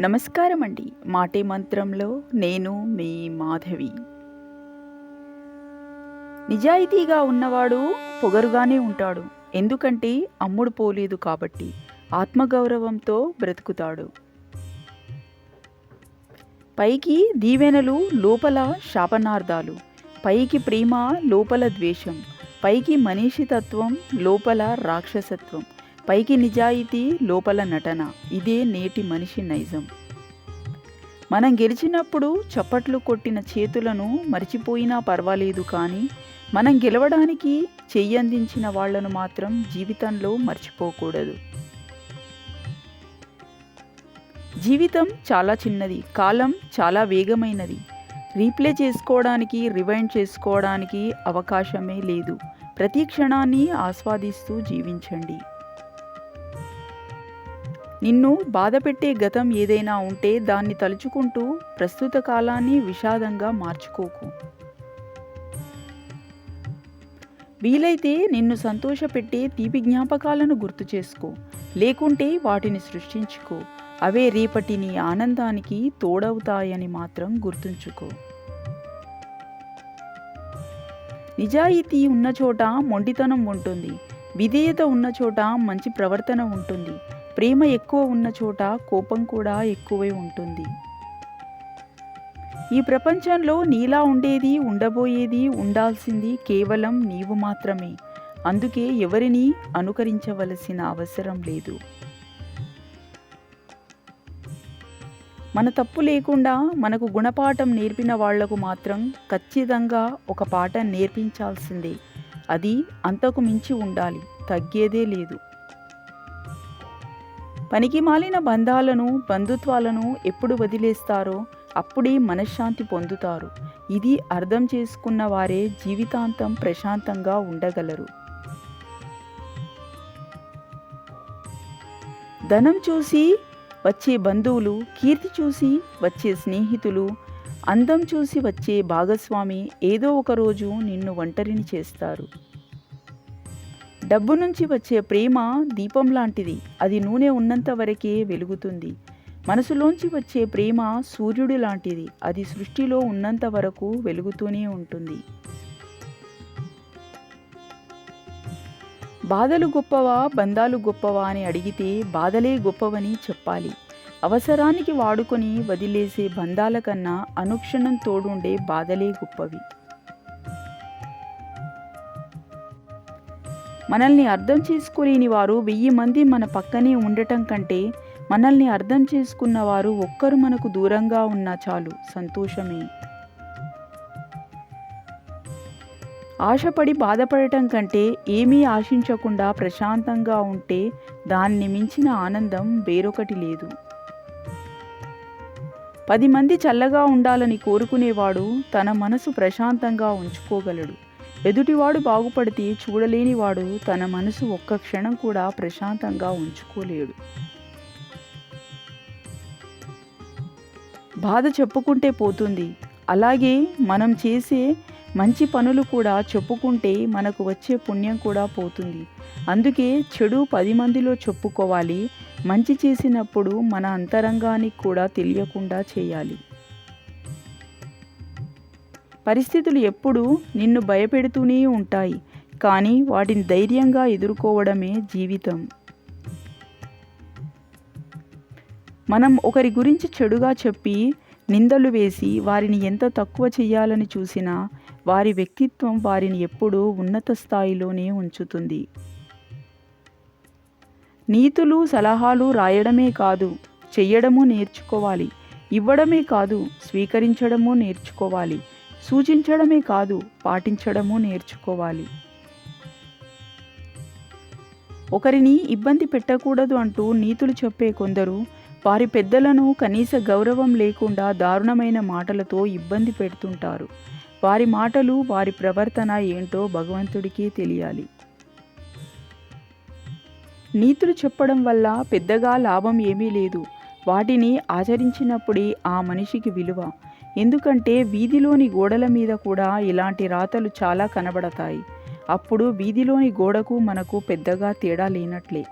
నమస్కారం అండి. మాటే మంత్రంలో నేను మీ మాధవి. నిజాయితీగా ఉన్నవాడు పొగరుగానే ఉంటాడు. ఎందుకంటే అమ్ముడు పోలేదు కాబట్టి. ఆత్మగౌరవంతో బ్రతుకుతాడు. పైకి దీవెనలు, లోపల శాపనార్థాలు. పైకి ప్రేమ, లోపల ద్వేషం. పైకి మనిషితత్వం, లోపల రాక్షసత్వం. పైకి నిజాయితీ, లోపల నటన. ఇదే నేటి మనిషి నైజం. మనం గెలిచినప్పుడు చప్పట్లు కొట్టిన చేతులను మరిచిపోయినా పర్వాలేదు, కానీ మనం గెలవడానికి చెయ్యందించిన వాళ్లను మాత్రం జీవితంలో మర్చిపోకూడదు. జీవితం చాలా చిన్నది, కాలం చాలా వేగమైనది. రీప్లే చేసుకోవడానికి, రివైండ్ చేసుకోవడానికి అవకాశమే లేదు. ప్రతి క్షణాన్ని ఆస్వాదిస్తూ జీవించండి. నిన్ను బాధపెట్టే గతం ఏదైనా ఉంటే దాన్ని తలుచుకుంటూ ప్రస్తుత కాలాన్ని విషాదంగా మార్చుకోకు. వీలైతే నిన్ను సంతోషపెట్టే తీపి జ్ఞాపకాలను గుర్తు చేసుకో, లేకుంటే వాటిని సృష్టించుకో. అవే రేపటి నీ ఆనందానికి తోడవుతాయని మాత్రం గుర్తుంచుకో. నిజాయితీ ఉన్న చోట మొండితనం ఉంటుంది. విధేయత ఉన్న చోట మంచి ప్రవర్తన ఉంటుంది. ప్రేమ ఎక్కువ ఉన్న చోట కోపం కూడా ఎక్కువై ఉంటుంది. ఈ ప్రపంచంలో నీలా ఉండేది, ఉండబోయేది, ఉండాల్సింది కేవలం నీవు మాత్రమే. అందుకే ఎవరిని అనుకరించవలసిన అవసరం లేదు. మన తప్పు లేకుండా మనకు గుణపాఠం నేర్పిన వాళ్లకు మాత్రం ఖచ్చితంగా ఒక పాఠం నేర్పించాల్సిందే. అది అంతకు మించి ఉండాలి, తగ్గేదే లేదు. పనికిమాలిన బంధాలను, బంధుత్వాలను ఎప్పుడు వదిలేస్తారో అప్పుడే మనశ్శాంతి పొందుతారు. ఇది అర్థం చేసుకున్న వారే జీవితాంతం ప్రశాంతంగా ఉండగలరు. ధనం చూసి వచ్చే బంధువులు, కీర్తి చూసి వచ్చే స్నేహితులు, అందం చూసి వచ్చే భాగస్వామి ఏదో ఒక రోజు నిన్ను ఒంటరిని చేస్తారు. డబ్బు నుంచి వచ్చే ప్రేమ దీపం లాంటిది. అది నూనె ఉన్నంత వరకే వెలుగుతుంది. మనసులోంచి వచ్చే ప్రేమ సూర్యుడు లాంటిది. అది సృష్టిలో ఉన్నంత వరకు వెలుగుతూనే ఉంటుంది. బాధలు గొప్పవా, బంధాలు గొప్పవా అని అడిగితే బాధలే గొప్పవని చెప్పాలి. అవసరానికి వాడుకొని వదిలేసే బంధాల కన్నా అనుక్షణం తోడుండే బాధలే గొప్పవి. మనల్ని అర్థం చేసుకోలేని వారు 1000 మంది మన పక్కనే ఉండటం కంటే మనల్ని అర్థం చేసుకున్నవారు ఒక్కరు మనకు దూరంగా ఉన్నా చాలు, సంతోషమే. ఆశపడి బాధపడటం కంటే ఏమీ ఆశించకుండా ప్రశాంతంగా ఉంటే దాన్ని మించిన ఆనందం వేరొకటి లేదు. 10 మంది చల్లగా ఉండాలని కోరుకునేవాడు తన మనసు ప్రశాంతంగా ఉంచుకోగలడు. ఎదుటివాడు బాగుపడితే చూడలేనివాడు తన మనసు ఒక్క క్షణం కూడా ప్రశాంతంగా ఉంచుకోలేడు. బాధ చెప్పుకుంటే పోతుంది. అలాగే మనం చేసే మంచి పనులు కూడా చెప్పుకుంటే మనకు వచ్చే పుణ్యం కూడా పోతుంది. అందుకే చెడు 10 మందిలో చెప్పుకోవాలి. మంచి చేసినప్పుడు మన అంతరంగానికి కూడా తెలియకుండా చేయాలి. పరిస్థితులు ఎప్పుడూ నిన్ను భయపెడుతూనే ఉంటాయి, కానీ వాటిని ధైర్యంగా ఎదుర్కోవడమే జీవితం. మనం ఒకరి గురించి చెడుగా చెప్పి నిందలు వేసి వారిని ఎంత తక్కువ చేయాలని చూసినా వారి వ్యక్తిత్వం వారిని ఎప్పుడూ ఉన్నత స్థాయిలోనే ఉంచుతుంది. నీతులు, సలహాలు రాయడమే కాదు, చెయ్యడము నేర్చుకోవాలి. ఇవ్వడమే కాదు, స్వీకరించడము నేర్చుకోవాలి. సూచించడమే కాదు, పాటించడము నేర్చుకోవాలి. ఒకరిని ఇబ్బంది పెట్టకూడదు అంటూ నీతులు చెప్పే కొందరు వారి పెద్దలను కనీస గౌరవం లేకుండా దారుణమైన మాటలతో ఇబ్బంది పెడుతుంటారు. వారి మాటలు, వారి ప్రవర్తన ఏంటో భగవంతుడికే తెలియాలి. నీతులు చెప్పడం వల్ల పెద్దగా లాభం ఏమీ లేదు. వాటిని ఆచరించినప్పుడే ఆ మనిషికి విలువ. ఎందుకంటే వీధిలోని గోడల మీద కూడా ఇలాంటి రాతలు చాలా కనబడతాయి. అప్పుడు వీధిలోని గోడకు మనకు పెద్దగా తేడా లేనట్లే.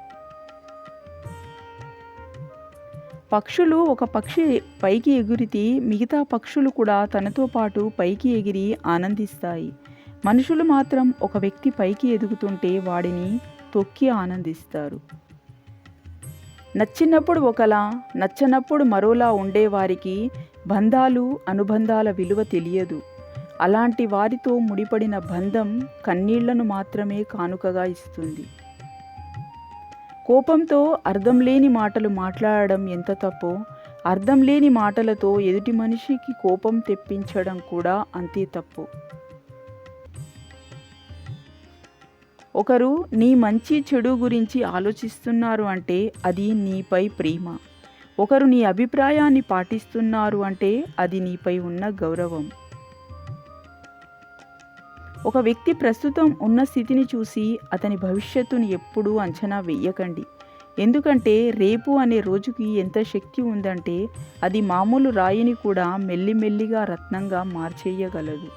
పక్షులు ఒక పక్షి పైకి ఎగిరితే మిగతా పక్షులు కూడా తనతో పాటు పైకి ఎగిరి ఆనందిస్తాయి. మనుషులు మాత్రం ఒక వ్యక్తి పైకి ఎదుగుతుంటే వాడిని తొక్కి ఆనందిస్తారు. నచ్చినప్పుడు ఒకలా, నచ్చనప్పుడు మరోలా ఉండేవారికి బంధాలు, అనుబంధాల విలువ తెలియదు. అలాంటి వారితో ముడిపడిన బంధం కన్నీళ్లను మాత్రమే కానుకగా ఇస్తుంది. కోపంతో అర్థం లేని మాటలు మాట్లాడడం ఎంత తప్పో, అర్థం లేని మాటలతో ఎదుటి మనిషికి కోపం తెప్పించడం కూడా అంతే తప్పు. ఒకరు నీ మంచి చెడు గురించి ఆలోచిస్తున్నారు అంటే అది నీపై ప్రేమ. ఒకరు నీ అభిప్రాయాన్ని పాటిస్తున్నారు అంటే అది నీపై ఉన్న గౌరవం. ఒక వ్యక్తి ప్రస్తుతం ఉన్న స్థితిని చూసి అతని భవిష్యత్తుని ఎప్పుడూ అంచనా వేయకండి. ఎందుకంటే రేపు అనే రోజుకి ఎంత శక్తి ఉందంటే అది మామూలు రాయిని కూడా మెల్లిమెల్లిగా రత్నంగా మార్చేయగలదు.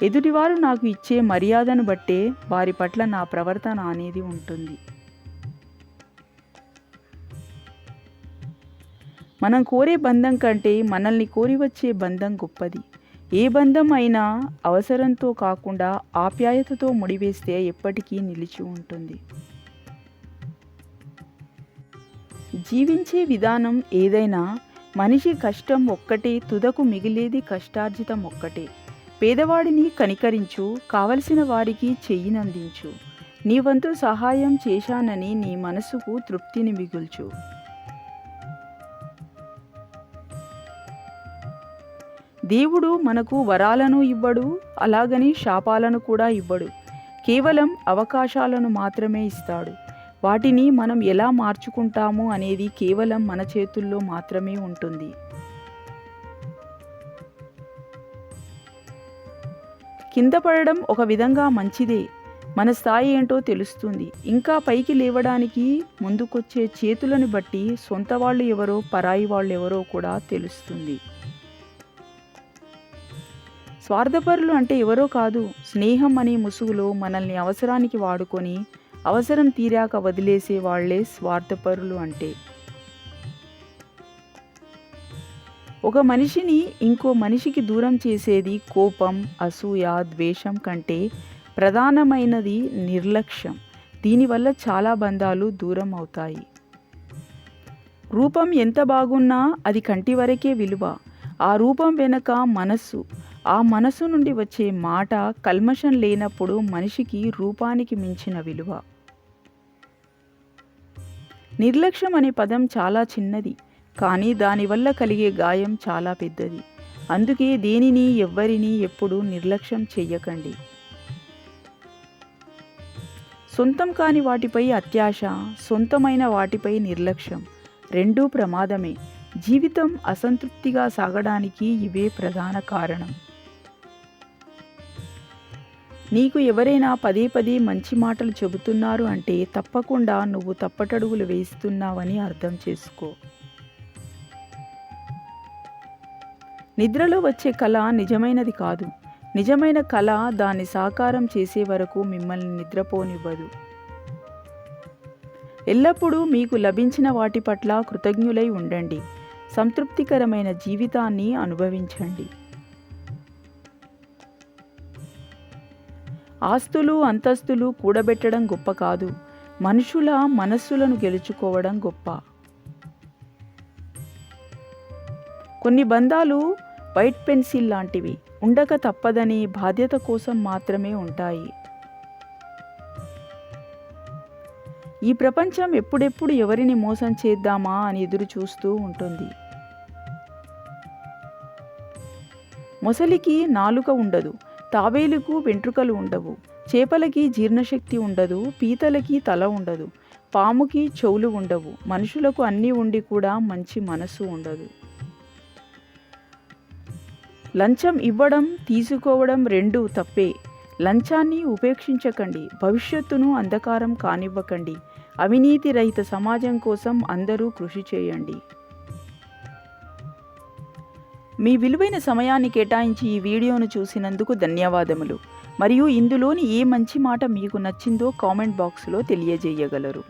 ఎదుటివారు నాకు ఇచ్చే మర్యాదను బట్టే వారి పట్ల నా ప్రవర్తన అనేది ఉంటుంది. మనం కోరే బంధం కంటే మనల్ని కోరి వచ్చే బంధం గొప్పది. ఏ బంధం అయినా అవసరంతో కాకుండా ఆప్యాయతతో ముడివేస్తే ఎప్పటికీ నిలిచి ఉంటుంది. జీవించే విధానం ఏదైనా మనిషి కష్టం ఒక్కటే, తుదకు మిగిలేది కష్టార్జితం ఒక్కటే. పేదవాడిని కనికరించు, కావలసిన వారికి చెయ్యినందించు. నీ వంతు సహాయం చేశానని నీ మనసుకు తృప్తిని మిగుల్చు. దేవుడు మనకు వరాలను ఇవ్వడు, అలాగని శాపాలను కూడా ఇవ్వడు. కేవలం అవకాశాలను మాత్రమే ఇస్తాడు. వాటిని మనం ఎలా మార్చుకుంటాము అనేది కేవలం మన చేతుల్లో మాత్రమే ఉంటుంది. కింద పడడం ఒక విధంగా మంచిదే. మన స్థాయి ఏంటో తెలుస్తుంది. ఇంకా పైకి లేవడానికి ముందుకొచ్చే చేతులను బట్టి సొంత వాళ్ళు ఎవరో, పరాయి వాళ్ళు ఎవరో కూడా తెలుస్తుంది. స్వార్థపరులు అంటే ఎవరో కాదు, స్నేహం అనే ముసుగులో మనల్ని అవసరానికి వాడుకొని అవసరం తీరాక వదిలేసే వాళ్లే స్వార్థపరులు అంటే. ఒక మనిషిని ఇంకో మనిషికి దూరం చేసేది కోపం, అసూయ, ద్వేషం కంటే ప్రధానమైనది నిర్లక్ష్యం. దీనివల్ల చాలా బంధాలు దూరం అవుతాయి. రూపం ఎంత బాగున్నా అది కంటి వరకే విలువ. ఆ రూపం వెనక మనస్సు, ఆ మనసు నుండి వచ్చే మాట కల్మషం లేనప్పుడు మనిషికి రూపానికి మించిన విలువ. నిర్లక్ష్యం అనే పదం చాలా చిన్నది, కానీ దానివల్ల కలిగే గాయం చాలా పెద్దది. అందుకే దేనిని, ఎవ్వరిని ఎప్పుడూ నిర్లక్ష్యం చెయ్యకండి. సొంతం కాని వాటిపై అత్యాశ, సొంతమైన వాటిపై నిర్లక్ష్యం రెండూ ప్రమాదమే. జీవితం అసంతృప్తిగా సాగడానికి ఇవే ప్రధాన కారణం. నీకు ఎవరైనా పదే పదే మంచి మాటలు చెబుతున్నారు అంటే తప్పకుండా నువ్వు తప్పటడుగులు వేస్తున్నావని అర్థం చేసుకో. నిద్రలో వచ్చే కళ నిజమైనది కాదు. నిజమైన కళ దాన్ని సాకారం చేసే వరకు మిమ్మల్ని నిద్రపోనివ్వదు. ఎల్లప్పుడూ మీకు లభించిన వాటి పట్ల కృతజ్ఞులై ఉండండి. సంతృప్తికరమైన జీవితాన్ని అనుభవించండి. ఆస్తులు, అంతస్తులు కూడబెట్టడం గొప్ప కాదు, మనుషుల మనస్సులను గెలుచుకోవడం గొప్ప. కొన్ని బంధాలు వైట్ పెన్సిల్ లాంటివి, ఉండక తప్పదని బాధ్యత కోసం మాత్రమే ఉంటాయి. ఈ ప్రపంచం ఎప్పుడెప్పుడు ఎవరిని మోసం చేద్దామా అని ఎదురు చూస్తూ ఉంటుంది. మొసలికి నాలుక ఉండదు, తాబేలుకు వెంట్రుకలు ఉండవు, చేపలకి జీర్ణశక్తి ఉండదు, పీతలకి తల ఉండదు, పాముకి చెవులు ఉండవు. మనుషులకు అన్నీ ఉండి కూడా మంచి మనసు ఉండదు. లంచం ఇవ్వడం, తీసుకోవడం రెండూ తప్పే. లంచాన్ని ఉపేక్షించకండి, భవిష్యత్తును అంధకారం కానివ్వకండి. అవినీతి రహిత సమాజం కోసం అందరూ కృషి చేయండి. మీ విలువైన సమయాన్ని కేటాయించి ఈ వీడియోను చూసినందుకు ధన్యవాదములు. మరియు ఇందులోని ఏ మంచి మాట మీకు నచ్చిందో కామెంట్ బాక్స్లో తెలియజేయగలరు.